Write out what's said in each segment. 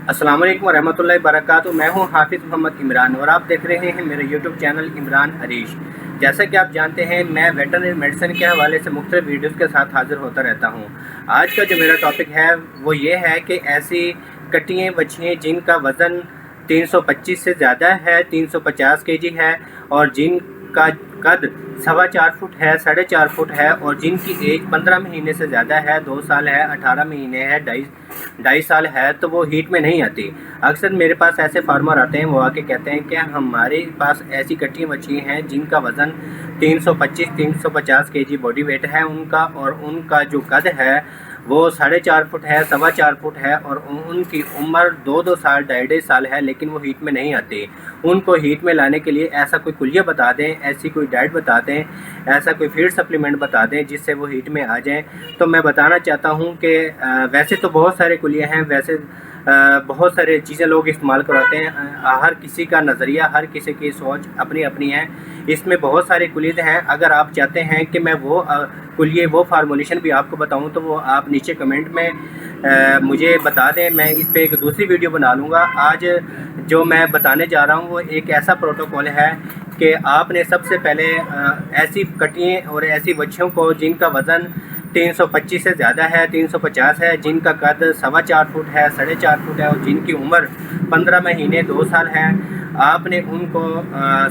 अस्सलाम वालेकुम रहमतुल्लाहि वबरकातुहू। मैं हूं हाफिज़ मोहम्मद इमरान और आप देख रहे हैं मेरे यूट्यूब चैनल इमरान अरीश। जैसा कि आप जानते हैं, मैं वेटरनरी मेडिसिन के हवाले से मुख्तलिफ वीडियोस के साथ हाज़िर होता रहता हूं। आज का जो मेरा टॉपिक है वो ये है कि ऐसी कटियाँ बछियाँ जिनका वज़न 325 से ज़्यादा है, 350 केजी है और जिनका कद 4.25 फुट है, 4.5 फुट है और जिनकी एज 15 महीने से ज़्यादा है, 2 साल है, 18 महीने है, ढाई साल है, तो वो हीट में नहीं आती। अक्सर मेरे पास ऐसे फार्मर आते हैं, वो आके कहते हैं कि हमारे पास ऐसी कटियाँ बछियाँ हैं जिनका वज़न 325-350 केजी बॉडी वेट है उनका, और उनका जो कद है वो 4.5 फुट है, 4.25 फुट है और उनकी उम्र 2 साल, 2.5 साल है, लेकिन वो हीट में नहीं आती। उनको हीट में लाने के लिए ऐसा कोई कुलिया बता दें, ऐसी कोई डाइट बता दें, ऐसा कोई फीड सप्लीमेंट बता दें जिससे वो हीट में आ जाएं। तो मैं बताना चाहता हूं कि वैसे तो बहुत सारे कुलिया हैं, वैसे बहुत सारे चीज़ें लोग इस्तेमाल करवाते हैं। हर किसी का नज़रिया, हर किसी की सोच अपनी अपनी है। इसमें बहुत सारे कुलिये हैं। अगर आप चाहते हैं कि मैं वो कुलिये, वो फार्मूलेशन भी आपको बताऊं, तो वो आप नीचे कमेंट में मुझे बता दें। मैं इस पर एक दूसरी वीडियो बना लूँगा। आज जो मैं बताने जा रहा हूँ वो एक ऐसा प्रोटोकॉल है कि आपने सबसे पहले ऐसी कटियाँ और ऐसी बच्चियों को जिनका वज़न 325 से ज़्यादा है, 350 है, जिनका कद 4.25 फुट है, 4.5 फुट है और जिनकी उम्र 15 महीने 2 साल है, आपने उनको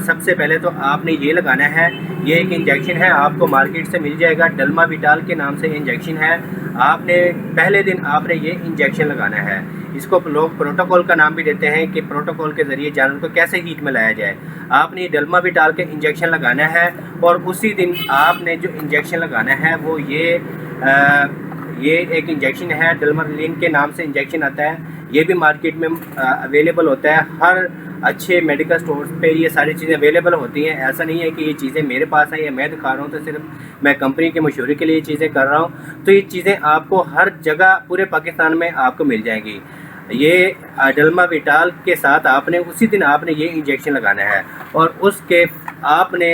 सबसे पहले तो आपने ये लगाना है। ये एक इंजेक्शन है, आपको मार्केट से मिल जाएगा, डल्माविटाल के नाम से इंजेक्शन है। आपने पहले दिन आपने ये इंजेक्शन लगाना है। इसको लोग प्रोटोकॉल का नाम भी देते हैं कि प्रोटोकॉल के ज़रिए जानवर को कैसे हीट में लाया जाए। आपने डल्माविटाल के इंजेक्शन लगाना है और उसी दिन आपने जो इंजेक्शन लगाना है वो ये एक इंजेक्शन है, डल्मालिन के नाम से इंजेक्शन आता है। ये भी मार्केट में अवेलेबल होता है। हर अच्छे मेडिकल स्टोर्स पे ये सारी चीज़ें अवेलेबल होती हैं। ऐसा नहीं है कि ये चीज़ें मेरे पास हैं या मैं दिखा रहा हूँ तो सिर्फ मैं कंपनी की मशहूरी के लिए चीज़ें कर रहा हूँ। तो ये चीज़ें आपको हर जगह पूरे पाकिस्तान में आपको मिल जाएंगी। ये डल्माविटाल के साथ आपने उसी दिन आपने ये इंजेक्शन लगाना है और उसके आपने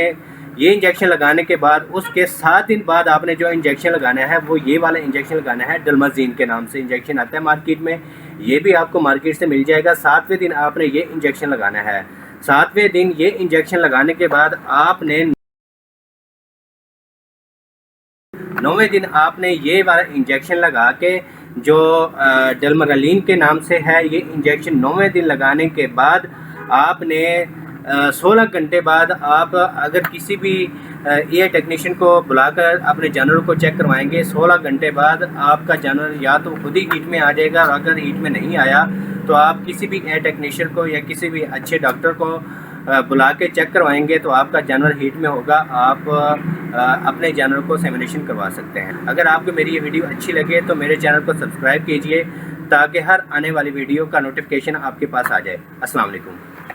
ये इंजेक्शन लगाने के बाद उसके 7 दिन बाद आपने जो इंजेक्शन लगाना है वो ये वाला इंजेक्शन लगाना है। डल्माजीन के नाम से इंजेक्शन आता है मार्केट में, ये भी आपको मार्केट से मिल जाएगा। 7वें दिन आपने ये इंजेक्शन लगाना है। 7वें दिन ये इंजेक्शन लगाने के बाद आपने 9वें दिन आपने ये वाला इंजेक्शन लगा के, जो डल्मालिन के नाम से है ये इंजेक्शन, 9वें दिन लगाने के बाद आपने 16 घंटे बाद आप अगर किसी भी एयर टेक्नीशियन को बुलाकर अपने जानवरों को चेक करवाएंगे, 16 घंटे बाद आपका जानवर या तो खुद ही हीट में आ जाएगा और अगर हीट में नहीं आया तो आप किसी भी एयर टेक्नीशियन को या किसी भी अच्छे डॉक्टर को बुला के चेक करवाएंगे तो आपका जानवर हीट में होगा। आप अपने जानवर को सेमिनेशन करवा सकते हैं। अगर आपको मेरी ये वीडियो अच्छी लगे तो मेरे चैनल को सब्सक्राइब कीजिए ताकि हर आने वाली वीडियो का नोटिफिकेशन आपके पास आ जाए। अस्सलाम वालेकुम।